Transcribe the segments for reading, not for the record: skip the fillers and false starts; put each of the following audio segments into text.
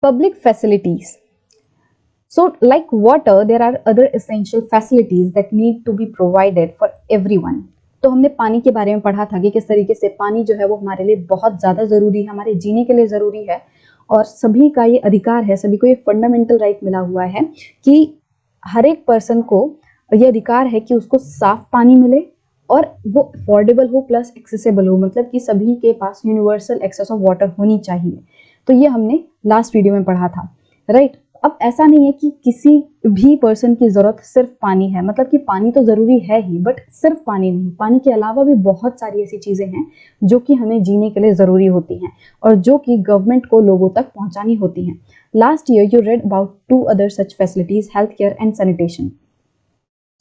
Public facilities. So, like water, there are other essential facilities that need to be provided for everyone. तो हमने पानी के बारे में पढ़ा था कि किस तरीके से पानी जो है वो हमारे लिए बहुत ज़्यादा ज़रूरी है, हमारे जीने के लिए ज़रूरी है और सभी का ये अधिकार है, सभी को ये फंडामेंटल राइट मिला हुआ है कि हर एक पर्सन को ये अधिकार है कि उसको साफ पानी मिले और वो अफोर्डेबल हो प्लस एक्सेसिबल हो, मतलब कि सभी के पास यूनिवर्सल एक्सेस ऑफ वाटर होनी चाहिए। तो ये हमने लास्ट वीडियो में पढ़ा था, राइट। अब ऐसा नहीं है कि किसी भी पर्सन की जरूरत सिर्फ पानी है, मतलब कि पानी तो जरूरी है ही, बट सिर्फ पानी नहीं, पानी के अलावा भी बहुत सारी ऐसी चीजें हैं जो कि हमें जीने के लिए जरूरी होती हैं और जो कि गवर्नमेंट को लोगों तक पहुंचानी होती हैं। Last year you read about 2 other such facilities, health care and sanitation.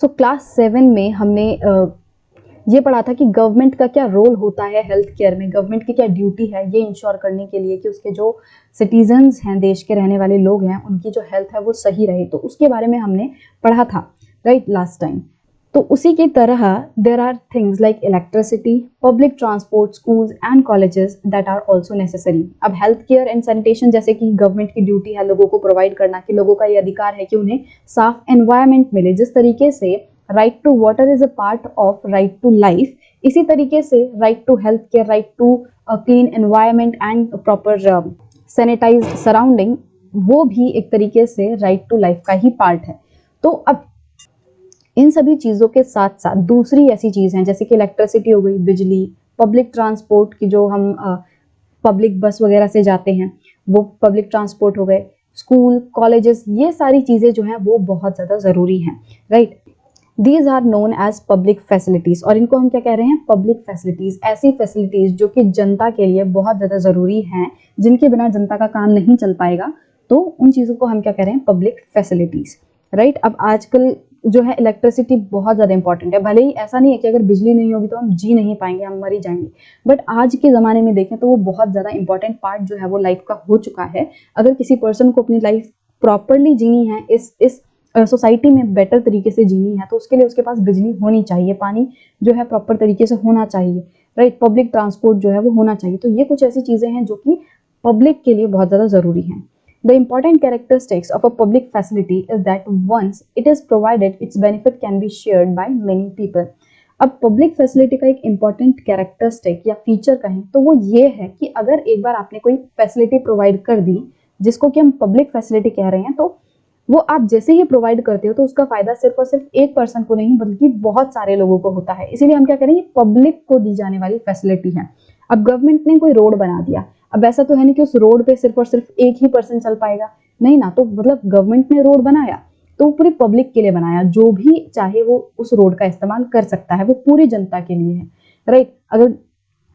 So class 7 में हमने ये पढ़ा था कि गवर्नमेंट का क्या रोल होता है हेल्थ केयर में, गवर्नमेंट की क्या ड्यूटी है ये इंश्योर करने के लिए कि उसके जो सिटीजन्स हैं, देश के रहने वाले लोग हैं, उनकी जो हेल्थ है वो सही रहे। तो उसके बारे में हमने पढ़ा था, राइट, लास्ट टाइम। तो उसी की तरह there are things like electricity, public transport, schools and colleges that are also necessary. अब हेल्थ केयर एंड सैनिटेशन जैसे कि गवर्नमेंट की ड्यूटी है लोगों को प्रोवाइड करना, कि लोगों का ये अधिकार है कि उन्हें साफ एनवायरमेंट मिले, जिस तरीके से right to water is a part of right to life, इसी तरीके से right to health care, right to clean environment and proper sanitize surrounding, वो भी एक तरीके से राइट टू लाइफ का ही पार्ट है। तो अब इन सभी चीजों के साथ साथ दूसरी ऐसी चीज हैं जैसे कि इलेक्ट्रिसिटी हो गई, बिजली, पब्लिक ट्रांसपोर्ट की जो हम पब्लिक बस वगैरह से जाते हैं वो पब्लिक ट्रांसपोर्ट हो गए, स्कूल, कॉलेजेस, ये सारी चीजें जो हैं वो बहुत ज्यादा जरूरी हैं, right. These are known as public facilities और इनको हम क्या कह रहे हैं, पब्लिक फैसिलिटीज। ऐसी फैसिलिटीज जो कि जनता के लिए बहुत ज्यादा जरूरी हैं, जिनके बिना जनता का काम नहीं चल पाएगा, तो उन चीजों को हम क्या कह रहे हैं, पब्लिक फैसिलिटीज, राइट। अब आजकल जो है इलेक्ट्रिसिटी बहुत ज्यादा इंपॉर्टेंट है, भले ही ऐसा नहीं है कि अगर बिजली नहीं होगी तो हम जी नहीं पाएंगे, हम मर ही जाएंगे, बट आज के जमाने में देखें तो वो बहुत ज्यादा इंपॉर्टेंट पार्ट जो है वो लाइफ का हो चुका है। अगर किसी पर्सन को अपनी लाइफ प्रॉपरली जीनी है, इस सोसाइटी में बेटर तरीके से जीनी है, तो उसके लिए उसके पास बिजली होनी चाहिए, पानी जो है प्रॉपर तरीके से होना चाहिए, राइट, पब्लिक ट्रांसपोर्ट जो है वो होना चाहिए। तो ये कुछ ऐसी चीजें हैं जो कि पब्लिक के लिए बहुत ज्यादा जरूरी हैं। The important characteristics of a public facility is that once it is provided, its benefit can be shared by many people. अब पब्लिक फैसिलिटी का एक इम्पॉर्टेंट कैरेक्टरिस्टिक या फीचर कहें तो वो ये है कि अगर एक बार आपने कोई फैसिलिटी प्रोवाइड कर दी जिसको कि हम पब्लिक फैसिलिटी कह रहे हैं, तो वो आप जैसे ही प्रोवाइड करते हो तो उसका फायदा सिर्फ और सिर्फ एक पर्सन को नहीं बल्कि बहुत सारे लोगों को होता है। इसीलिए हम क्या कह रहे हैं, ये पब्लिक को दी जाने वाली फैसिलिटी है। अब गवर्नमेंट ने कोई रोड बना दिया, अब ऐसा तो है नहीं कि उस रोड पे सिर्फ और सिर्फ एक ही पर्सन चल पाएगा, नहीं ना। तो मतलब गवर्नमेंट ने रोड बनाया तो वो पूरी पब्लिक के लिए बनाया, जो भी चाहे वो उस रोड का इस्तेमाल कर सकता है, वो पूरी जनता के लिए है, राइट। अगर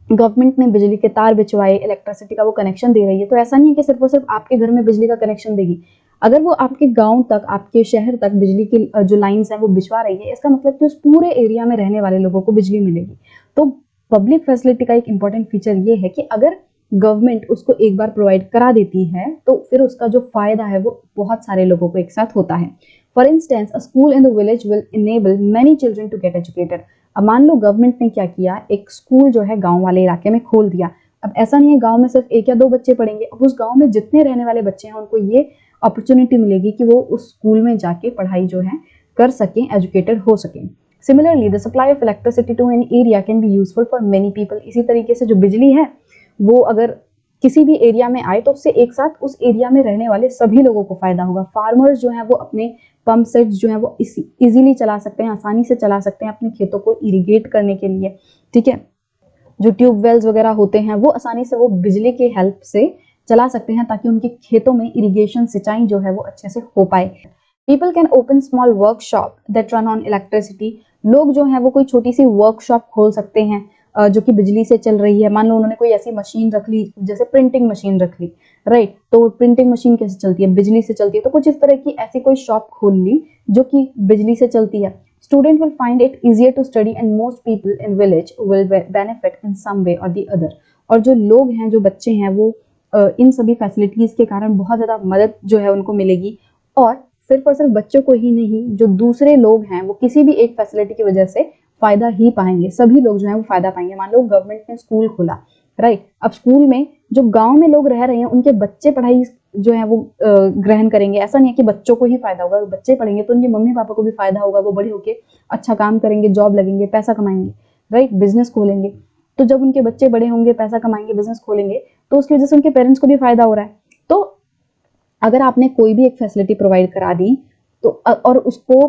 गवर्नमेंट ने बिजली के तार बिछवाए, इलेक्ट्रिसिटी का वो कनेक्शन दे रही है, तो ऐसा नहीं है कि सिर्फ और सिर्फ आपके घर में बिजली का कनेक्शन देगी। अगर वो आपके गांव तक, आपके शहर तक बिजली की जो लाइंस हैं वो बिछवा रही है, इसका मतलब कि उस पूरे एरिया में रहने वाले लोगों को बिजली मिलेगी। तो पब्लिक फैसिलिटी का एक इंपॉर्टेंट फीचर ये है कि अगर गवर्नमेंट उसको एक बार प्रोवाइड करा देती है तो फिर उसका जो फायदा है वो बहुत सारे लोगों को एक साथ होता है। For instance, a school in the village will enable many children to get educated. अब मान लो गवर्नमेंट ने क्या किया, एक स्कूल जो है गांव वाले इलाके में खोल दिया। अब ऐसा नहीं है गांव में सिर्फ 1 या 2 बच्चे पढ़ेंगे, अब उस गांव में जितने रहने वाले बच्चे हैं उनको ये अपॉर्चुनिटी मिलेगी कि वो उस स्कूल में जाके पढ़ाई जो है कर सकें, एजुकेटेड हो सकें। Similarly the supply of electricity to an area can be useful for many people. इसी तरीके से जो बिजली है वो अगर किसी भी एरिया में आए तो उससे एक साथ उस एरिया में रहने वाले सभी लोगों को फायदा होगा। फार्मर्स जो है वो अपने पंप सेट्स जो है वो इजीली चला सकते हैं, आसानी से चला सकते हैं अपने खेतों को इरिगेट करने के लिए, ठीक है। जो ट्यूबवेल्स वगैरह होते हैं वो आसानी से वो बिजली की हेल्प से चला सकते हैं ताकि उनके खेतों में इरिगेशन, सिंचाई जो है वो अच्छे से हो पाए। People can open small workshop that run on electricity. लोग जो है वो कोई छोटी सी वर्कशॉप खोल सकते हैं जो कि बिजली से चल रही है। मान लो उन्होंने कोई ऐसी मशीन रख ली, जैसे प्रिंटिंग मशीन रख ली, राइट, तो प्रिंटिंग मशीन कैसे चलती है, बिजली से चलती है। तो कुछ इस तरह की ऐसी कोई शॉप खोल ली जो कि बिजली से चलती है। Student will find it easier to study and most people in village will benefit in some way or the other। और जो लोग हैं, जो बच्चे हैं, वो इन सभी फैसिलिटीज के कारण बहुत ज्यादा मदद जो है उनको मिलेगी। और सिर्फ और सिर्फ बच्चों को ही नहीं, जो दूसरे लोग हैं वो किसी भी एक फैसिलिटी की वजह से फायदा ही पाएंगे, सभी लोग जो है वो फायदा पाएंगे। मान लो गवर्नमेंट ने स्कूल खोला, राइट। अब स्कूल में जो गांव में लोग रह रहे हैं उनके बच्चे पढ़ाई जो है वो ग्रहण करेंगे। ऐसा नहीं है कि बच्चों को ही फायदा होगा, बच्चे पढ़ेंगे तो उनके मम्मी पापा को भी फायदा होगा, वो बड़े होके अच्छा काम करेंगे, जॉब लगेंगे, पैसा कमाएंगे, राइट, बिजनेस खोलेंगे। तो जब उनके बच्चे बड़े होंगे, पैसा कमाएंगे, बिजनेस खोलेंगे, तो उसकी वजह से उनके पेरेंट्स को भी फायदा हो रहा है। तो अगर आपने कोई भी एक फैसिलिटी प्रोवाइड करा दी तो और उसको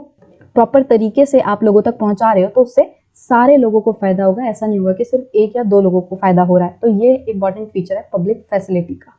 प्रॉपर तरीके से आप लोगों तक पहुंचा रहे हो तो उससे सारे लोगों को फायदा होगा। ऐसा नहीं होगा कि सिर्फ एक या दो लोगों को फायदा हो रहा है। तो ये इंपॉर्टेंट फीचर है पब्लिक फैसिलिटी का।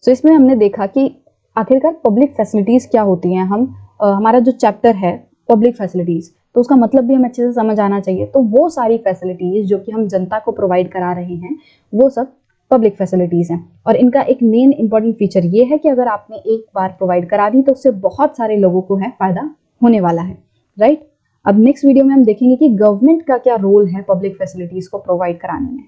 सो इसमें हमने देखा कि आखिरकार पब्लिक फैसिलिटीज क्या होती हैं। हमारा जो चैप्टर है पब्लिक फैसिलिटीज, तो उसका मतलब भी हमें अच्छे से समझ आना चाहिए। तो वो सारी फैसिलिटीज जो कि हम जनता को प्रोवाइड करा रहे हैं वो सब पब्लिक फैसिलिटीज हैं। और इनका एक मेन इंपॉर्टेंट फीचर ये है कि अगर आपने एक बार प्रोवाइड करा दी तो उससे बहुत सारे लोगों को है फायदा होने वाला है, राइट। अब नेक्स्ट वीडियो में हम देखेंगे कि गवर्नमेंट का क्या रोल है पब्लिक फैसिलिटीज को प्रोवाइड कराने में।